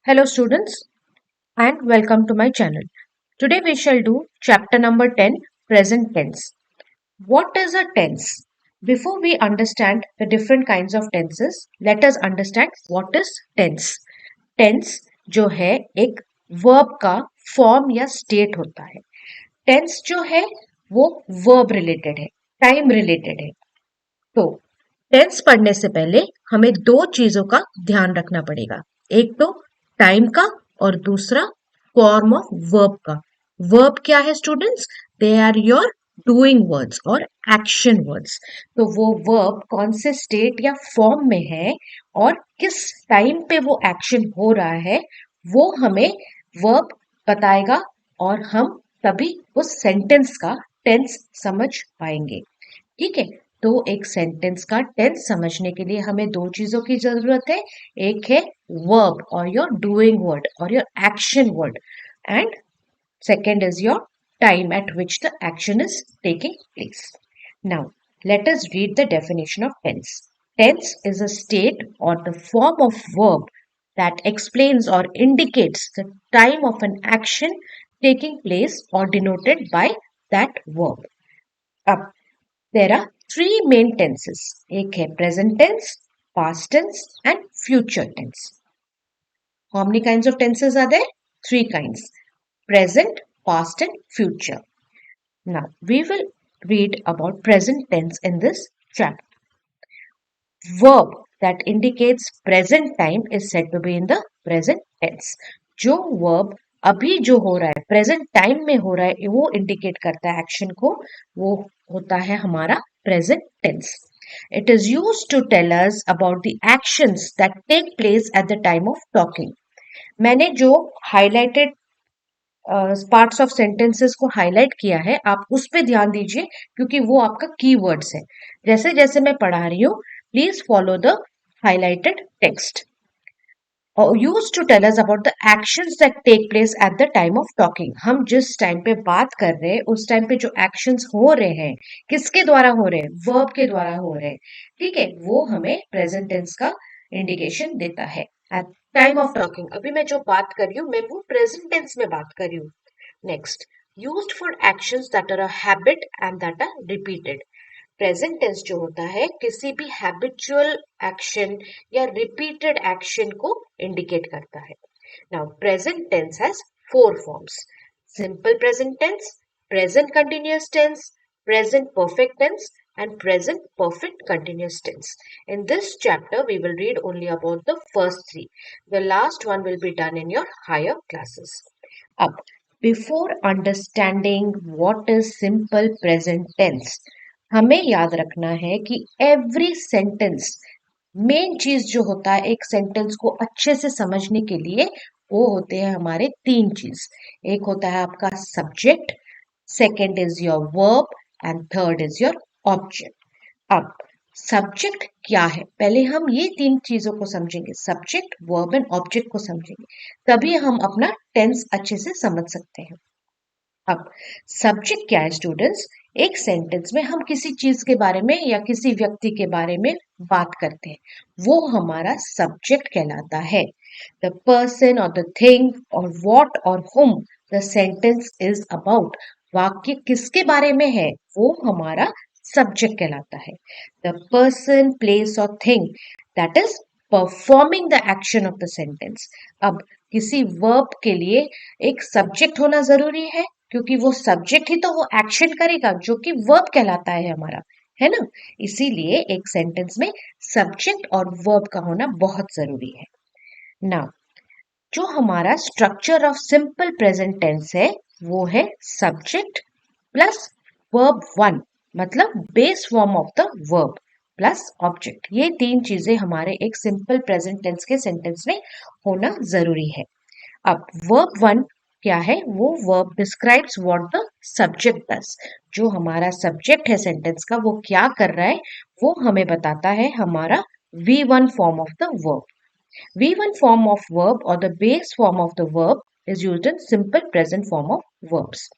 Hello students and welcome to my channel. Today we shall do chapter number 10, present tense. What is a tense? Before we understand the different kinds of tenses, let us understand what is tense. Tense जो है एक verb का form या state होता है. Tense जो है वो verb related है, time related है. तो टेंस पढ़ने से पहले हमें दो चीजों का ध्यान रखना पड़ेगा। एक तो टाइम का और दूसरा फॉर्म ऑफ वर्ब का। वर्ब क्या है students? They are your doing words और एक्शन वर्ड्स। तो वो वर्ब कौन से स्टेट या फॉर्म में है और किस टाइम पे वो एक्शन हो रहा है, वो हमें वर्ब बताएगा और हम तभी उस सेंटेंस का टेंस समझ पाएंगे। ठीक है, तो एक सेंटेंस का टेंस समझने के लिए हमें दो चीजों की जरूरत है। एक है वर्ब और योर डूइंग वर्ड और your action word, and second is your time eight which the action is taking place. Now let us read the definition of tense. Tense is a state or the form of verb that explains or indicates the time of an action taking place or denoted by that verb. अब there are three main tenses. एक है present tense, past tense and future tense. How many kinds of tenses are there? Three kinds: present, past and future. Now we will read about present tense in this chapter. Verb that indicates present time is said to be in the present tense. जो verb अभी जो हो रहा है, present time में हो रहा है, वो इंडिकेट करता है एक्शन को, वो होता है हमारा present tense. It is used to tell us about the actions that take place at the time of talking. मैंने जो हाईलाइटेड पार्ट्स ऑफ सेंटेंसेस को हाईलाइट किया है, आप उस पे ध्यान दीजिए क्योंकि वो आपका कीवर्ड्स है. जैसे जैसे मैं पढ़ा रही हूँ, please follow the highlighted text. Used to tell us about the actions that take place at the time of talking. हम जिस टाइम पे बात कर रहे हैं उस टाइम पे जो एक्शंस हो रहे हैं, किसके द्वारा हो रहे हैं? वर्ब के द्वारा हो रहे हैं. ठीक है, वो हमें प्रेजेंट टेंस का इंडिकेशन देता है. एट टाइम ऑफ टॉकिंग, अभी मैं जो बात कर रही हूँ मैं वो प्रेजेंट टेंस में बात कर रही हूँ. Next, used for actions that are a habit and that are repeated. Present tense जो होता है किसी भी हैबिचुअल एक्शन या रिपीटेड एक्शन को इंडिकेट करता है. Now present tense has four forms: simple present tense, present continuous tense, present perfect tense and present perfect continuous tense. In this chapter we will read only about the first three. The last one will be done in your higher classes. Up, before understanding what is simple present tense, हमें याद रखना है कि every sentence, main चीज जो होता है एक सेंटेंस को अच्छे से समझने के लिए, वो होते हैं हमारे तीन चीज. एक होता है आपका subject, second is your verb and third is your object. अब सब्जेक्ट क्या है, पहले हम ये तीन चीजों को समझेंगे, सब्जेक्ट, वर्ब एंड ऑब्जेक्ट को समझेंगे, तभी हम अपना टेंस अच्छे से समझ सकते हैं. अब सब्जेक्ट क्या है स्टूडेंट्स? एक सेंटेंस में हम किसी चीज के बारे में या किसी व्यक्ति के बारे में बात करते हैं, वो हमारा सब्जेक्ट कहलाता है. द पर्सन और द थिंग और व्हाट और whom the sentence is about, वाक्य किसके बारे में है, वो हमारा सब्जेक्ट कहलाता है. द पर्सन, प्लेस और thing that is performing the action of the sentence. अब किसी वर्ब के लिए एक सब्जेक्ट होना जरूरी क्योंकि वो सब्जेक्ट ही तो वो एक्शन करेगा जो कि वर्ब कहलाता है हमारा, है ना. इसीलिए एक सेंटेंस में सब्जेक्ट और वर्ब का होना बहुत जरूरी है. नाउ जो हमारा structure of simple present tense है वो है सब्जेक्ट प्लस वर्ब वन, मतलब base form of the verb plus object. ये तीन चीजें हमारे एक सिंपल प्रेजेंट टेंस के सेंटेंस में होना जरूरी है. अब वर्ब वन क्या है? वो verb describes what the subject does. जो हमारा सब्जेक्ट है सेंटेंस का, वो क्या कर रहा है, वो हमें बताता है हमारा V1 form of the verb. V1 form of verb or the base form of the verb is used in simple present form of verbs.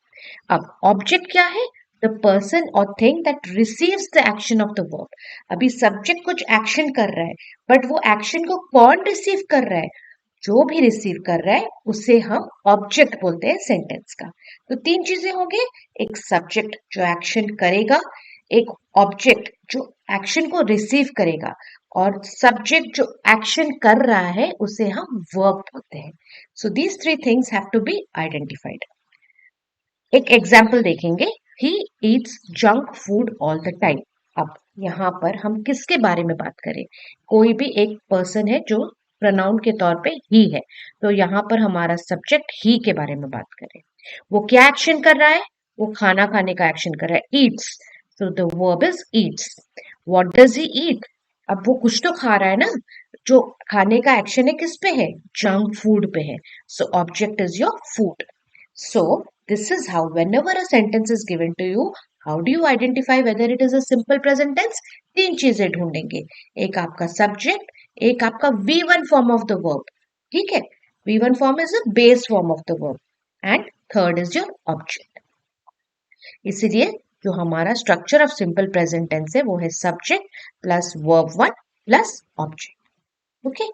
अब object क्या है? The person or thing that receives the action of the verb. अभी subject कुछ action कर रहा है, but वो action को कौन receive कर रहा है? जो भी रिसीव कर रहा है उसे हम ऑब्जेक्ट बोलते हैं सेंटेंस का। तो तीन चीजें होंगी, एक सब्जेक्ट जो एक्शन करेगा, एक ऑब्जेक्ट जो एक्शन को रिसीव करेगा, और सब्जेक्ट जो एक्शन कर रहा है उसे हम वर्ब बोलते हैं। So these three things have to be identified. एक एग्जाम्पल देखेंगे, he eats junk food all the time. अब यहाँ पर हम किसके बारे में बात करें? कोई भी एक पर्सन है जो प्रोनाउन के तौर पे ही है, तो यहाँ पर हमारा सब्जेक्ट ही के बारे में बात करें। वो क्या एक्शन कर रहा है? वो खाना खाने का एक्शन कर रहा है, eats. So the verb is eats. What does he eat? अब वो कुछ तो खा रहा है ना, जो खाने का एक्शन है किस पे है? जंक फूड पे है। So object is your food. So, this is how whenever a sentence is given to you, how do you identify whether it is a simple present tense? तीन चीजें ढूंढेंगे, एक आपका subject, एक आपका V1 form of the verb, ठीक है? V1 form is a base form of the verb, and third is your object. इसीलिए जो हमारा structure of simple present tense है वो है subject plus verb 1 plus object. Okay?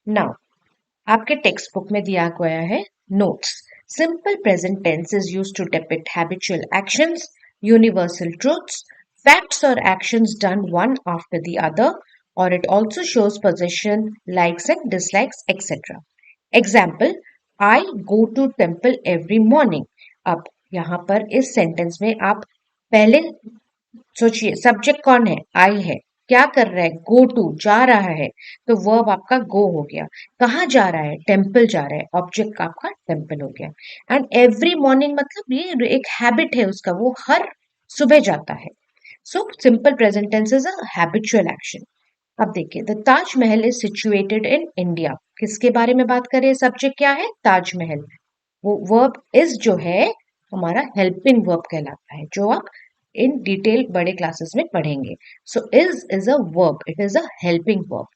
Now, आपके text book में दिया गया है notes. Simple present tense is used to depict habitual actions, universal truths, facts और actions done one after the other, और it also shows position, likes and dislikes etcetera. Example, I go to temple every morning. अब यहाँ पर इस sentence में आप पहले सोचिए, सब्जेक्ट कौन है? आई है। क्या कर रहा है? गो टू, जा रहा है। तो वर्ब आपका गो हो गया। कहाँ जा रहा है? टेम्पल जा रहा है। ऑब्जेक्ट आपका टेम्पल हो गया। एंड एवरी मॉर्निंग मतलब ये एक हैबिट है उसका, वो हर सुबह जाता है। सो simple present tense is a habitual action. अब देखिए, the Taj Mahal is situated in India. किसके बारे में बात करें? सब्जेक्ट क्या है? ताजमहल। वो वर्ब इज जो है हमारा हेल्पिंग वर्ब कहलाता है, जो आप इन डिटेल बड़े क्लासेस में पढ़ेंगे। So is a verb, it is a helping verb.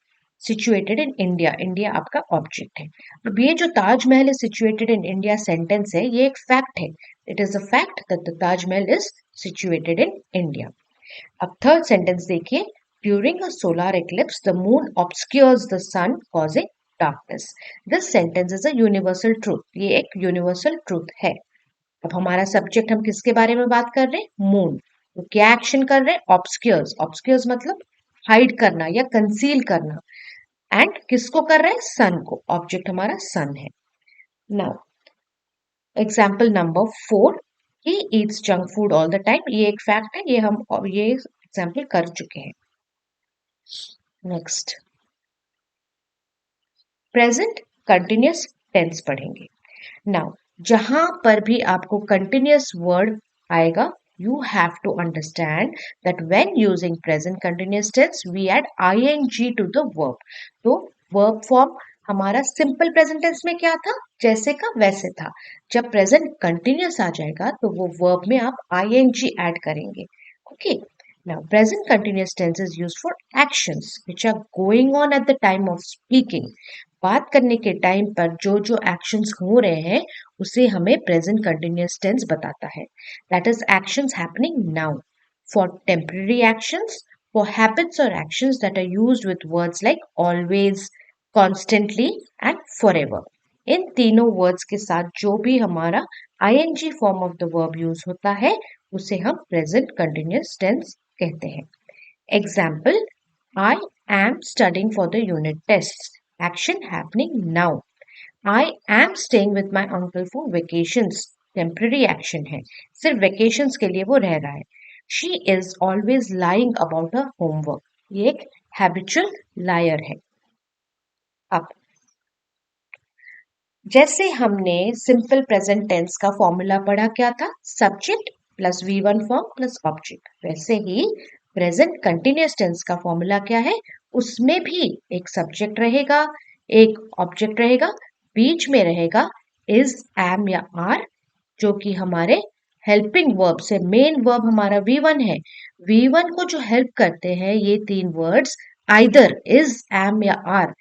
Situated in India, India आपका ऑब्जेक्ट है। अब ये जो Taj Mahal is situated in India sentence है, ये एक फैक्ट है। It is a fact that the Taj Mahal is situated in India. अब थर्ड सेंटेंस देखिए, during a solar eclipse the moon obscures the sun causing darkness. This sentence is a universal truth. ये एक universal truth है। अब हमारा subject, हम किसके बारे में बात कर रहे हैं? मून। तो क्या एक्शन कर रहे हैं? ऑब्सक्योर्स। ऑब्सक्योर्स मतलब हाइड करना या कंसील करना। एंड किसको कर रहे हैं? सन को। ऑब्जेक्ट हमारा सन है। Now example number 4, he eats junk food all the time. ये एक फैक्ट है, ये हम ये एग्जाम्पल कर चुके हैं। नेक्स्ट, प्रेजेंट कंटिन्यूअस टेंस पढ़ेंगे। नाउ जहां पर भी आपको कंटिन्यूअस वर्ड आएगा, you have to understand that when using present continuous tense we add ing to the verb. तो verb form हमारा सिंपल प्रेजेंट टेंस में क्या था? जैसे का वैसे था। जब प्रेजेंट कंटिन्यूअस आ जाएगा तो वो वर्ब में आप ing ऐड करेंगे। Okay, now present continuous tense is used for actions which are going on at the time of speaking. बात करने के टाइम पर जो जो एक्शंस हो रहे हैं उसे हमें प्रेजेंट कंटिन्यूअस टेंस बताता है। That is actions happening now. For temporary actions, for habits और actions that are used with words like always, constantly and forever. इन तीनों वर्ड्स के साथ जो भी हमारा ING form of the verb use होता है उसे हम प्रेजेंट कंटिन्यूअस टेंस कहते हैं। Example, I am studying for the unit test. Action happening now. I am staying with my uncle for vacations. Temporary action है, सिर्फ vacations के लिए वो रह रहा है। She is always lying about her homework. ये एक habitual liar है। अब जैसे हमने सिंपल प्रेजेंट टेंस का फॉर्मूला पढ़ा, क्या था? Subject plus V1 form plus object. वैसे ही प्रेजेंट कंटिन्यूअस टेंस का फॉर्मूला क्या है? उसमें भी एक सब्जेक्ट रहेगा, एक ऑब्जेक्ट रहेगा, बीच में रहेगा इज, एम या आर, जो कि हमारे हेल्पिंग वर्ब से, मेन वर्ब हमारा V1 है। V1 को जो हेल्प करते हैं ये तीन वर्ड्स, आइदर इज, एम या आर।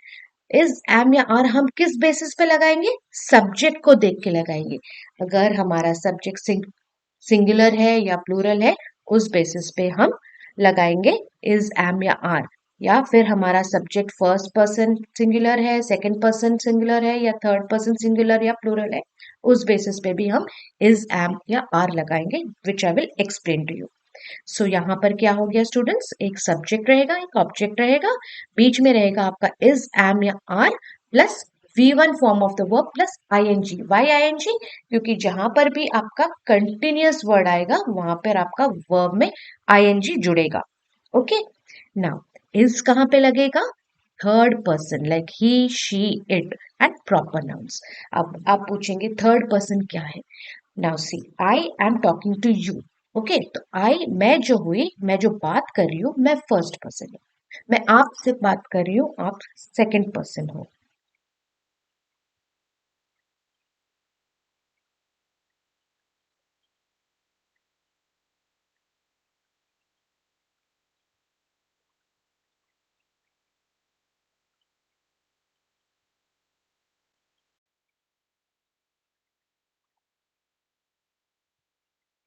इज, एम या आर हम किस बेसिस पे लगाएंगे? सब्जेक्ट को देख के लगाएंगे। अगर हमारा सब्जेक्ट सिंगुलर है या प्लूरल है, उस बेसिस पे हम लगाएंगे इज, एम या आर। या फिर हमारा सब्जेक्ट फर्स्ट पर्सन सिंगुलर है, सेकंड पर्सन सिंगुलर है, या थर्ड पर्सन सिंगुलर या प्लूरल है, उस बेसिस पे भी हम इज, एम या आर लगाएंगे, which I will explain to you. So यहाँ पर क्या हो गया स्टूडेंट्स, एक सब्जेक्ट रहेगा, एक ऑब्जेक्ट रहेगा, बीच में रहेगा आपका इज, एम या are plus V1 form of the verb plus ING. Why ING? क्योंकि जहां पर भी आपका कंटिन्यूअस वर्ड आएगा वहां पर आपका वर्ब में आईएनजी जुड़ेगा। ओके, नाउ इज कहाँ पे लगेगा? Third person, like he, she, it and proper nouns. अब आप पूछेंगे थर्ड पर्सन क्या है? Now see, I am talking to you. Okay, तो आई, मैं जो हुई, मैं जो बात कर रही हूँ, मैं फर्स्ट पर्सन हूँ। मैं आपसे बात कर रही हूँ, आप सेकंड पर्सन हो।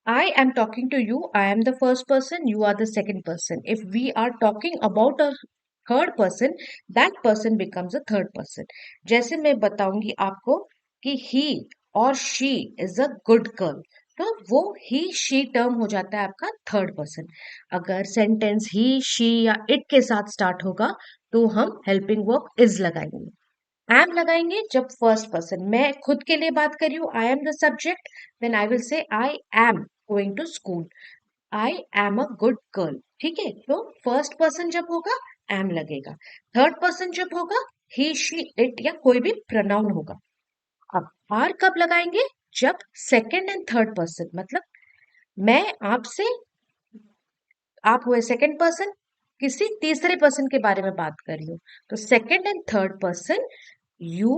I am talking to you. I am the first person. You are the second person. If we are talking about a third person, that person becomes a third person. जैसे मैं बताऊंगी आपको कि he और she is a good girl, तो वो he she term हो जाता है आपका थर्ड पर्सन। अगर सेंटेंस he she या it के साथ स्टार्ट होगा तो हम हेल्पिंग वर्ब is लगाएंगे। एम लगाएंगे जब फर्स्ट पर्सन, मैं खुद के लिए बात कर रही हूँ, I am the subject, then I will say I am going to school, I am a good girl. ठीक है, तो फर्स्ट पर्सन जब होगा एम लगेगा, थर्ड पर्सन जब होगा ही शी इट या कोई भी प्रोनाउन होगा। अब आर कब लगाएंगे? जब सेकंड एंड थर्ड पर्सन, मतलब मैं आपसे, आप हुए सेकंड पर्सन, किसी तीसरे पर्सन के बारे में बात कर रही हूँ, तो second and third person, you,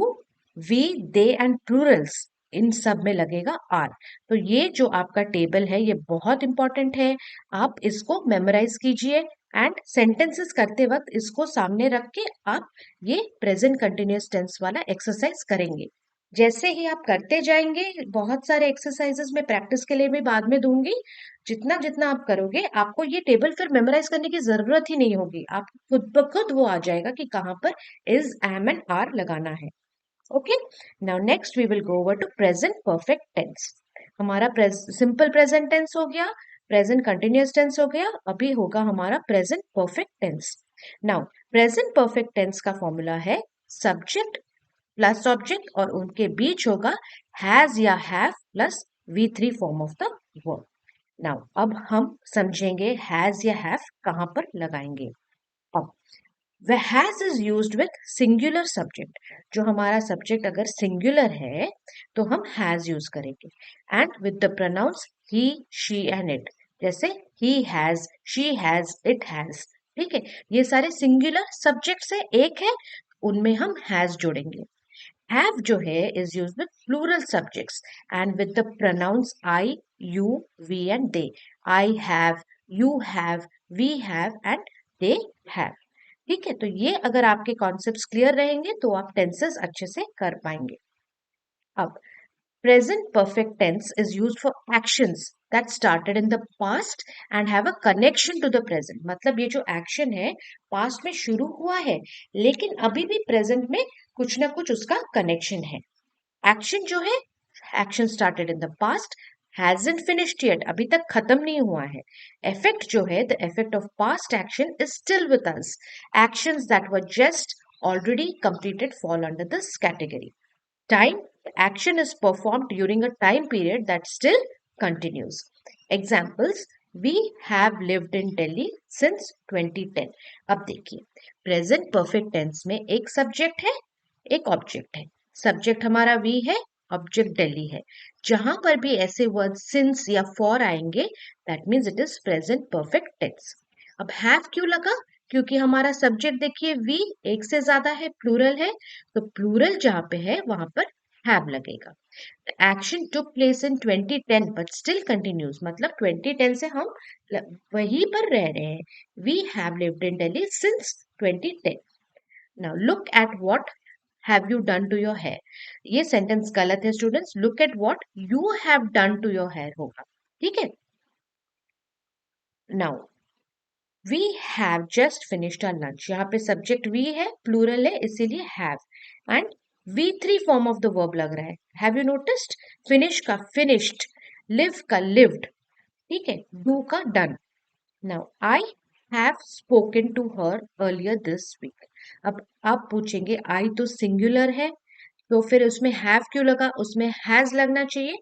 we, they and plurals, इन सब में लगेगा आर। तो ये जो आपका टेबल है ये बहुत इंपॉर्टेंट है, आप इसको मेमोराइज कीजिए एंड सेंटेंसेस करते वक्त इसको सामने रख के आप ये प्रेजेंट कंटिन्यूअस टेंस वाला एक्सरसाइज करेंगे। जैसे ही आप करते जाएंगे, बहुत सारे एक्सरसाइजेस में प्रैक्टिस के लिए भी बाद में दूंगी, जितना जितना आप करोगे आपको ये टेबल फिर मेमोराइज करने की जरूरत ही नहीं होगी, आप खुद ब खुद वो आ जाएगा कि कहाँ पर इज, एम एंड आर लगाना है। Okay, now next we will go over to present perfect tense. हमारा सिंपल प्रेजेंट टेंस हो गया, प्रेजेंट कंटिन्यूअस टेंस हो गया, अभी होगा हमारा present perfect tense. Now present perfect tense का फॉर्मूला है सब्जेक्ट प्लस ऑब्जेक्ट और उनके बीच होगा हैज या have plus V3 form of the verb. Now अब हम समझेंगे हैज या हैव कहाँ पर लगाएंगे। अब वह has is used with singular subject, जो हमारा सब्जेक्ट अगर सिंगुलर है तो हम हैज यूज करेंगे, and with the pronouns he, she and it, जैसे he has, she has, it has. ठीक है, ये सारे सिंगुलर सब्जेक्ट से एक है, उनमें हम हैज जोड़ेंगे। Have जो है is used with plural subjects and with the pronouns I, you, we and they. I have, you have, we have and they have. ठीक है, तो ये अगर आपके कॉन्सेप्ट्स क्लियर रहेंगे तो आप टेंसेस अच्छे से कर पाएंगे। अब present perfect tense is used for actions that started in the past and have a connection to the present। मतलब ये जो एक्शन है पास्ट में शुरू हुआ है लेकिन अभी भी प्रेजेंट में कुछ ना कुछ उसका कनेक्शन है। एक्शन जो है, action started in the past, hasn't finished yet, अभी तक खत्म नहीं हुआ है। इफेक्ट जो है, the effect of past action is still with us. Actions that were just already completed fall under this category। Time, action is performed during a time period that still continues। Examples, we have lived in Delhi since 2010। अब देखिए, present perfect tense में एक subject है, एक object है। Subject हमारा we है, object Delhi है। जहां पर भी ऐसे वर्ड सिंस या फॉर आएंगे that means it is present perfect tense. अब हैव क्यों लगा? क्योंकि हमारा सब्जेक्ट देखिए वी एक से ज्यादा है, प्लूरल है, तो प्लूरल जहां पे है वहां पर हैव लगेगा। Action took place in 2010 but still continues, मतलब 2010 से हम वहीं पर रह रहे हैं। We have lived in Delhi since 2010। Now look at what have you done to your hair, ये सेंटेंस गलत है students, look at what you have done to your hair होगा। ठीक है, now we have just finished our lunch. यहाँ पे subject we है, plural है, इसीलिए have. And V three form of the verb लग रहा है। Have you noticed? फिनिश का फिनिश्ड, लिव का लिव्ड, ठीक है, डू का done. Now I have spoken to her earlier this week. अब आप पूछेंगे आई तो सिंगुलर है, तो फिर उसमें हैव क्यों लगा? उसमें हैज लगना चाहिए।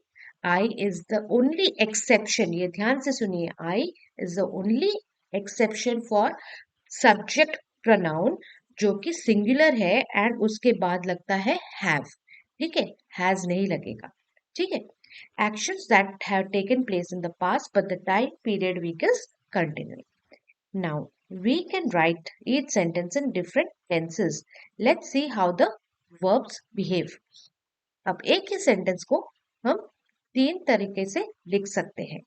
I is the only exception, ये ध्यान से सुनिए, I is the only exception for subject pronoun जो कि सिंगुलर है एंड उसके बाद लगता है हैव, ठीक है, हैज नहीं लगेगा, ठीक है। Actions that have taken place in the past, but the time period week is continuing. Now, we can write each sentence in different tenses. Let's see how the verbs behave. अब एक ही sentence को हम तीन तरीके से लिख सकते हैं।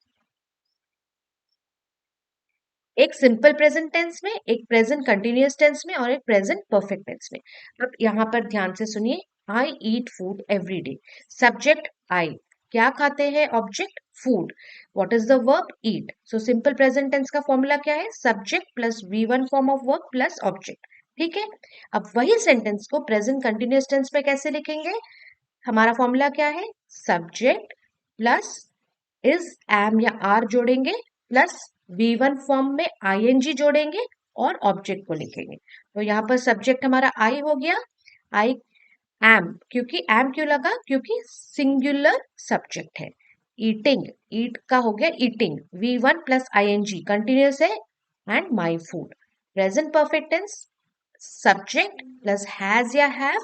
एक सिंपल प्रेजेंट टेंस में, एक प्रेजेंट कंटिन्यूअस टेंस में और एक प्रेजेंट परफेक्ट टेंस में। अब यहाँ पर ध्यान से सुनिए, I eat food every day. Subject I, क्या खाते हैं? Object food. What is the verb? Eat. So simple present tense का फॉर्मूला क्या है? Subject plus V one form of verb plus object, ठीक है। अब वही सेंटेंस को प्रेजेंट कंटिन्यूअस टेंस में कैसे लिखेंगे? हमारा फॉर्मूला क्या है? सब्जेक्ट प्लस इज एम या आर जोड़ेंगे, प्लस वी वन फॉर्म में आईएनजी जोड़ेंगे और ऑब्जेक्ट को लिखेंगे। तो यहाँ पर सब्जेक्ट हमारा आई हो गया, आई एम, क्योंकि एम क्यों लगा? क्योंकि सिंगुलर सब्जेक्ट है। ईटिंग, ईट का हो गया eating, V one plus ING continuous है, and my food. Present perfect tense, subject plus has या have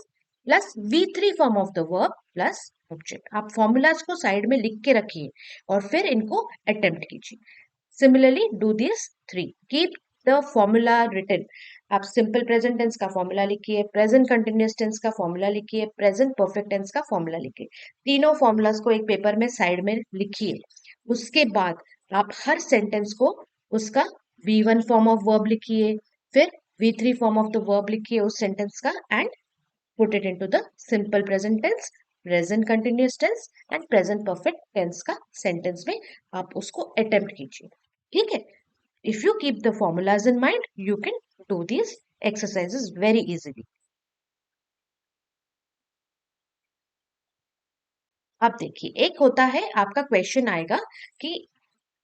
plus V three form of the verb plus object. आप फॉर्मूलाज को साइड में लिख के रखिए और फिर इनको अटेम्प्ट कीजिए। Similarly do this three, keep the formula written. आप सिंपल प्रेजेंट टेंस का फॉर्मूला लिखिए, प्रेजेंट कंटिन्यूअस टेंस का फॉर्मूला लिखिए, प्रेजेंट परफेक्ट टेंस का फॉर्मूला लिखिए। तीनों फॉर्मूलाज को एक पेपर में साइड में लिखिए। उसके बाद आप हर सेंटेंस को उसका V one form of verb लिखिए, फिर V three form of the verb लिखिए उस सेंटेंस का, and put it into the simple present tense, present continuous tense and present perfect tense का सेंटेंस में आप उसको अटेम्प्ट कीजिए, ठीक है। If you keep the formulas in mind, you can do these exercises very easily. अब देखिए, एक होता है आपका क्वेश्चन आएगा कि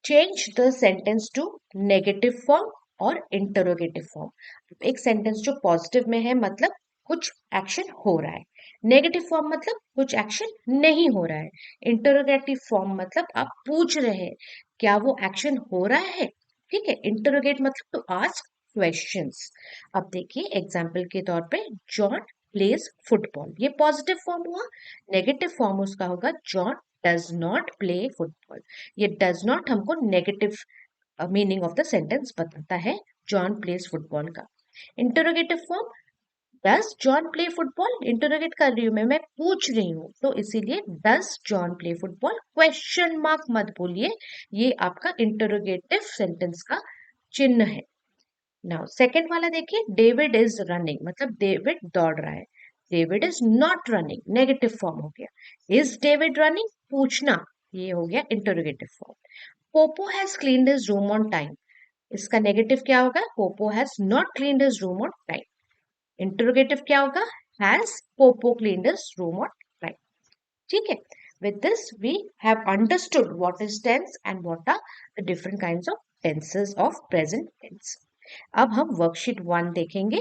change the sentence to negative form और इंटरोगेटिव फॉर्म। एक सेंटेंस जो पॉजिटिव में है मतलब कुछ एक्शन हो रहा है, नेगेटिव फॉर्म मतलब कुछ एक्शन नहीं हो रहा है, इंटरोगेटिव फॉर्म मतलब आप पूछ रहे हैं क्या वो एक्शन हो रहा है, ठीक है। इंटरोगेट मतलब टू आस्क क्वेश्चंस। अब देखिए एग्जाम्पल के तौर पे, जॉन प्लेज फुटबॉल, ये पॉजिटिव फॉर्म हुआ। नेगेटिव फॉर्म उसका होगा John does not play football. ये डज नॉट हमको negative meaning of the sentence बताता है जॉन प्लेज फुटबॉल का। Interrogative form, does John play football, interrogate कर रही हूँ मैं पूछ रही हूँ, तो इसीलिए does John play football, question mark मत बोलिए, ये आपका इंटरोगेटिव सेंटेंस का चिन्ह है। नाउ सेकेंड वाला देखिए, डेविड इज रनिंग मतलब डेविड दौड़ रहा है। David is not running, negative form हो गया। इज डेविड रनिंग, पूछना, ये हो गया interrogative form. Poopó has cleaned his room on time, इसका नेगेटिव क्या होगा? Poopó has not cleaned his room on time. Interrogative क्या होगा? Has Poopó cleaned his room on time, ठीक है। With this, we have understood what is tense and what are the different kinds of tenses of present tense. अब हम worksheet 1 देखेंगे।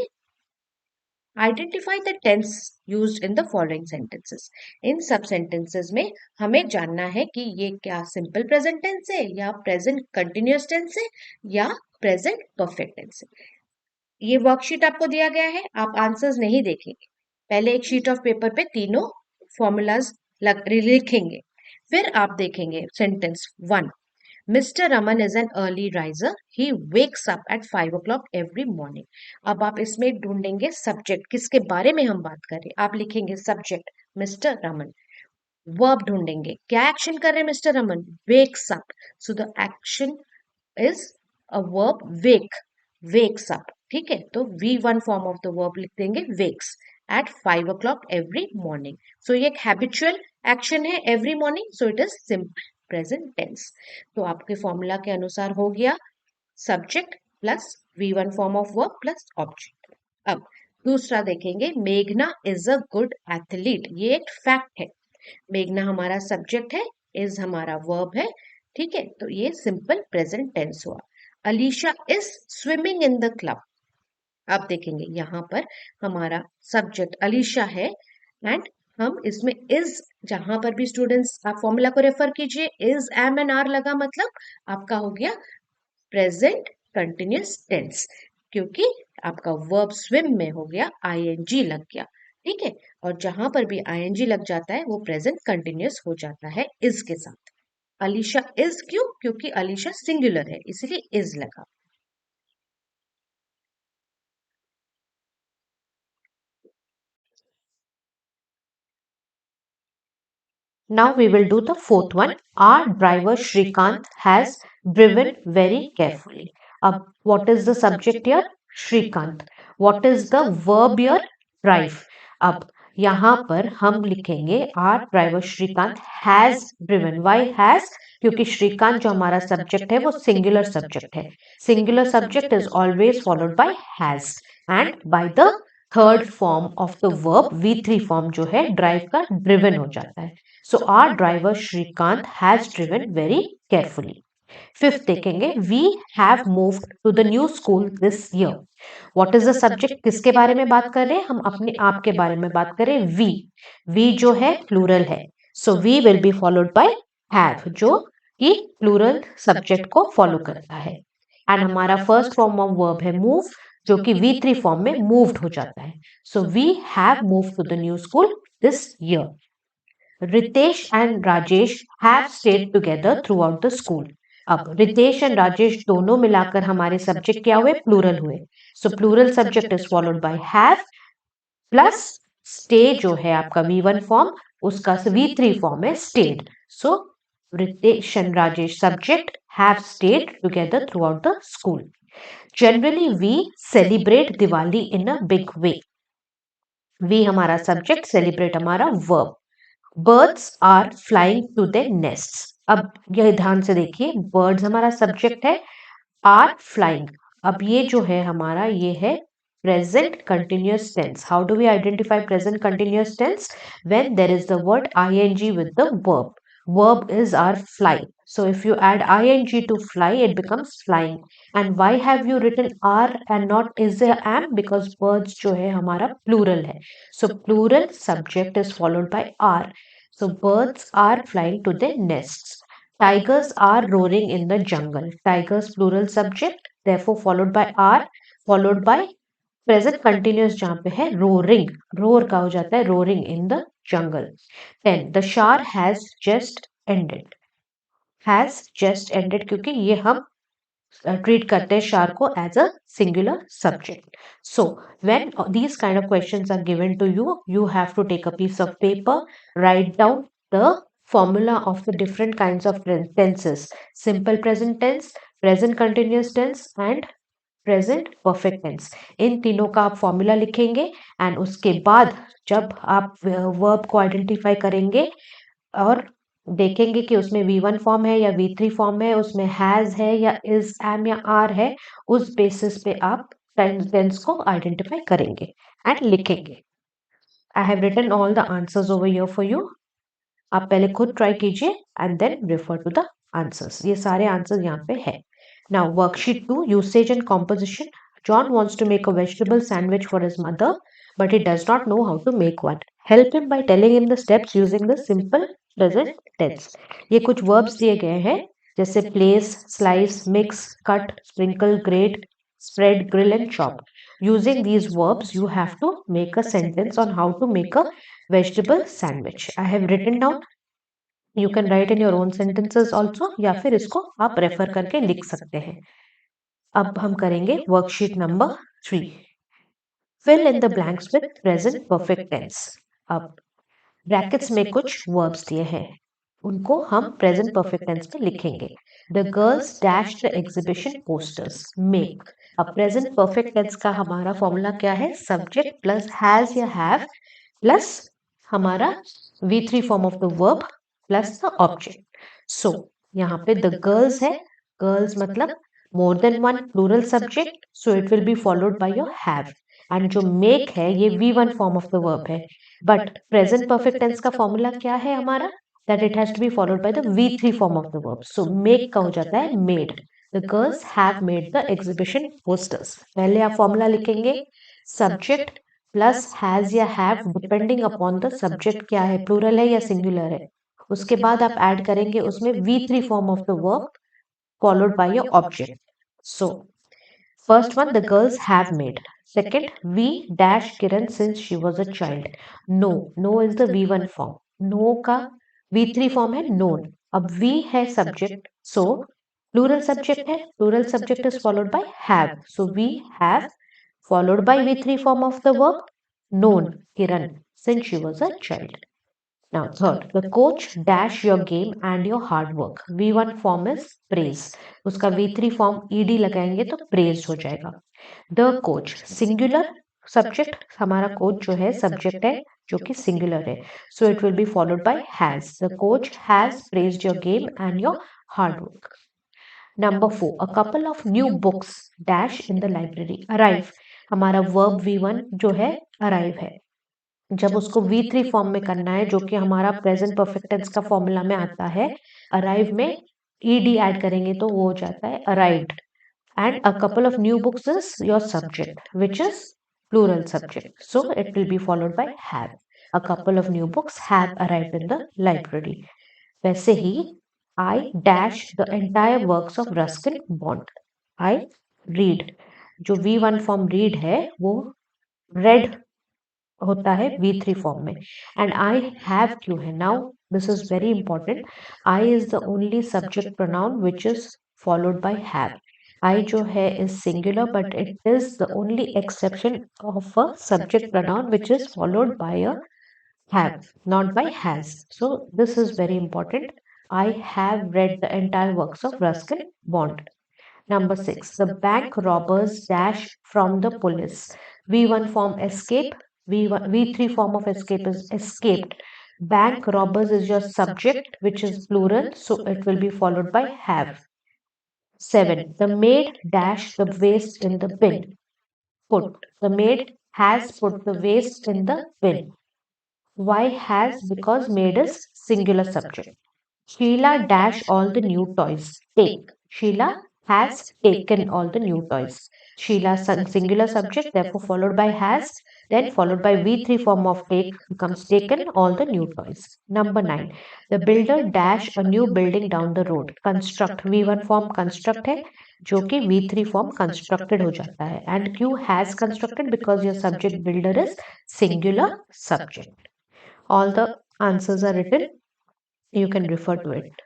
Identify the tense used in the following sentences. इन सब sentences में हमें जानना है कि ये क्या सिंपल प्रेजेंट टेंस है या प्रेजेंट कंटिन्यूअस टेंस है या प्रेजेंट परफेक्ट टेंस है। ये वर्कशीट आपको दिया गया है, आप आंसर्स नहीं देखेंगे, पहले एक शीट ऑफ पेपर पे तीनों फॉर्मूलाज लिखेंगे, फिर आप देखेंगे sentence 1, Mr. Raman is an early riser. He wakes up at 5 o'clock every morning. अब आप इसमें ढूंढेंगे सब्जेक्ट, किसके बारे में हम बात करें, आप लिखेंगे सब्जेक्ट मिस्टर रमन। वर्ब ढूंढेंगे, क्या एक्शन कर रहे हैं mister Raman? Wakes up, so the action is a verb wake, wakes up, ठीक है। तो V one form of the verb लिख देंगे wakes at 5 o'clock every morning. So ये एक हैबिचुअल एक्शन है every morning, so it is simple present tense. तो आपके फॉर्मूला के अनुसार हो गया subject plus V1 form of verb plus object. अब दूसरा देखेंगे, मेघना इज अ गुड एथलीट। ये एक फैक्ट है। मेघना हमारा सब्जेक्ट है, इज हमारा वर्ब है, ठीक है, तो ये सिंपल प्रेजेंट टेंस हुआ। Alisha is swimming in the club. अब देखेंगे यहाँ पर हमारा सब्जेक्ट अलीशा है एंड हम इसमें इज, जहां पर भी स्टूडेंट्स आप फॉर्मूला को रेफर कीजिए, इज एम एंड आर लगा मतलब आपका हो गया प्रेजेंट कंटिन्यूअस टेंस, क्योंकि आपका वर्ब स्विम में हो गया आईएनजी लग गया, ठीक है। और जहां पर भी आईएनजी लग जाता है वो प्रेजेंट कंटिन्यूअस हो जाता है इज के साथ। अलीशा इज क्यों? क्योंकि अलीशा सिंगुलर है, इसीलिए इज लगा। Now we will do the fourth one. Our driver Shrikant has driven very carefully. What is the subject here? Shrikant. What is the verb here? Drive. अब यहाँ पर हम लिखेंगे our driver Shrikant has driven. Why has? क्योंकि श्रीकांत जो हमारा subject है वो सिंगुलर सब्जेक्ट है। Singular subject is always followed by has and by the third form of the verb V3 form जो है ड्राइव का ड्रिवन हो जाता है। So our driver Shrikant has driven very carefully. Fifth देखेंगे, we have moved to the new school this year. What is the subject? किसके बारे में बात कर रहे हैं? हम अपने आप के बारे में बात करें। we जो है प्लूरल है, so we will be followed by have जो कि प्लूरल सब्जेक्ट को फॉलो करता है। एंड हमारा फर्स्ट फॉर्म ऑफ वर्ब है मूव, जो कि V3 फॉर्म में मूव्ड हो जाता है। So we have moved to the new school this year. Ritesh and Rajesh have stayed together throughout the school. अब रितेश एंड राजेश दोनों मिलाकर हमारे सब्जेक्ट क्या हुए? प्लूरल हुए। So plural subject is followed by have plus stay जो है आपका V1 फॉर्म, उसका V3 फॉर्म है stayed. So Ritesh and Rajesh subject have stayed together throughout the school. Generally we celebrate Diwali in a big way. We हमारा subject, celebrate हमारा verb. Birds are flying to the nests. अब यह ध्यान से देखिए, birds हमारा subject है, आर फ्लाइंग। अब ये जो है हमारा, ये है present continuous tense. How do we identify present continuous tense? When there is the word ing with the verb. Verb is our fly. So if you add ing to fly, it becomes flying. And why have you written are and not is a am? Because birds जो है हमारा plural है. So plural subject is followed by are. So birds are flying to their nests. Tigers are roaring in the jungle. Tigers plural subject, therefore followed by are, followed by present continuous जहां पे है roaring, roar का हो जाता है roaring in the jungle. 10 the show has just ended. Has just ended क्योंकि ये हम ट्रीट करते हैं शार को as a singular subject. So when these kind of questions are given to you, you have to take a piece of paper, write down the formula of the different kinds of tenses: simple present tense, present continuous tense and present perfect tense. इन तीनों का आप formula लिखेंगे and उसके बाद जब आप verb को आइडेंटिफाई करेंगे और देखेंगे कि उसमें V1 फॉर्म है या V3 फॉर्म है, उसमें हैज है या इज एम या आर है, उस बेसिस पे आप टेंस को आइडेंटिफाई करेंगे एंड लिखेंगे। I have written all the answers over here for you. आप पहले खुद ट्राई कीजिए and then refer to the answers. ये सारे आंसर्स यहाँ पे है। Now worksheet 2, usage and composition. John wants to make a vegetable sandwich for his mother, but he does not know how to make one. Help him by telling him the steps using the simple present tense. ये कुछ verbs दिए गए हैं जैसे place, slice, mix, cut, sprinkle, grate, spread, grill and chop. Using these verbs, you have to make a sentence on how to make a vegetable sandwich. I have written down. You can write in your own sentences also, या फिर इसको आप refer करके लिख सकते हैं। अब हम करेंगे worksheet number 3। Fill in the blanks with present perfect tense. अब ब्रैकेट्स में कुछ वर्ब्स दिए हैं, उनको हम प्रेजेंट परफेक्ट टेंस में लिखेंगे। The girls dash the exhibition posters make. अब प्रेजेंट परफेक्ट टेंस का हमारा फॉर्मूला क्या है? सब्जेक्ट प्लस हैज या हैव प्लस हमारा V3 form of the verb plus the object. So यहाँ पे द गर्ल्स है, गर्ल्स मतलब more than one plural subject, so it will be followed by your have. And जो make है ये V1 form of the verb है, but present perfect tense का formula क्या है हमारा, that it has to be followed by the V3 form of the verb. So make का हो जाता है made. The girls have made the exhibition posters. पहले आप formula लिखेंगे subject plus has या have depending upon the subject क्या है, plural है या singular है. उसके बाद आप add करेंगे उसमें V3 form of the verb followed by your object. So, first one, the girls have made. Second, we dash Kiran since she was a child. No, no is the V1 form. No का V3 form है known. अब we है subject, so plural subject है. Plural subject is followed by have. So we have followed by V3 form of the verb known Kiran since she was a child. Now, third, the coach dash your game and your hard work. V1 form is praise. उसका V3 form ed लगाएंगे तो praised हो जाएगा. The coach singular subject, हमारा coach जो है subject है जो कि singular है. So it will be followed by has. The coach has praised your game and your hard work. Number 4, a couple of new books dash in the library. Arrive, हमारा verb V1 जो है arrive है. जब उसको V3 form में करना है जो कि हमारा प्रेजेंट परफेक्ट टेंस का फॉर्मूला में आता है, अराइव में ed ऐड करेंगे तो वो हो जाता है arrived. And a couple of new books is your subject which is plural subject, so it will be followed by have. A couple of new books have arrived in the library. वैसे ही I dash the entire works of Ruskin Bond. I read, जो V1 form read है वो red होता है V3 form में. And I have क्यों है, now this is very important. I is the only subject pronoun which is followed by have. I जो है is singular but it is the only exception of a subject pronoun which is followed by a have, not by has. So this is very important. I have read the entire works of Ruskin Bond. Number 6, the bank robbers dash from the police. V1 form escape, V3 form of escape is escaped. Bank robbers is your subject, which is plural, so it will be followed by have. 7, the maid dash the waste in the bin. Put, the maid has put the waste in the bin. Why has? Because maid is singular subject. Sheila dash all the new toys. Take. Sheila has taken all the new toys. Sheila singular subject, therefore followed by has, then followed by V3 form of take becomes taken all the new toys. Number 9. The builder dash a new building down the road. Construct, V1 form construct है जो कि V3 form constructed हो जाता है. And Q has constructed because your subject builder is singular subject. All the answers are written. You can refer to it.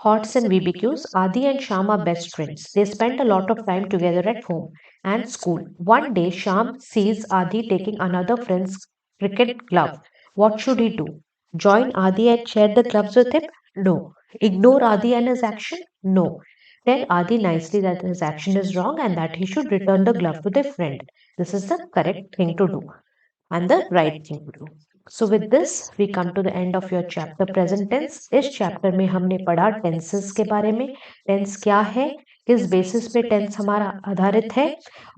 Hots and BBQs, Adi and Sham are best friends. They spend a lot of time together at home and school. One day, Sham sees Adi taking another friend's cricket glove. What should he do? Join Adi and share the gloves with him? No. Ignore Adi and his action? No. Tell Adi nicely that his action is wrong and that he should return the glove to their friend. This is the correct thing to do and the right thing to do. So with this we come to the end of your chapter present tense. इस chapter में हमने पढ़ा tenses के बारे में. Tense क्या है, किस बेसिस पे टेंस हमारा आधारित है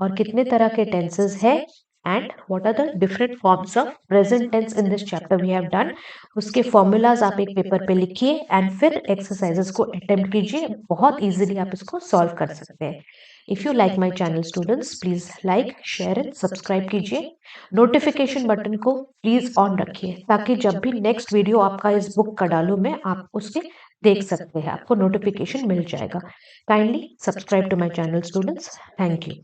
और कितने तरह के टेंसेस है and what are the different forms of present tense in this chapter we have done. उसके formulas आप एक पेपर पे लिखिए and फिर exercises को attempt कीजिए. बहुत easily आप इसको solve कर सकते हैं. If you like my channel students, please like, share and subscribe कीजिए. नोटिफिकेशन बटन को प्लीज ऑन रखिए ताकि जब भी नेक्स्ट वीडियो आपका इस बुक का डालूं मैं आप उसके देख सकते हैं, आपको नोटिफिकेशन मिल जाएगा. Kindly subscribe to my channel students. Thank you.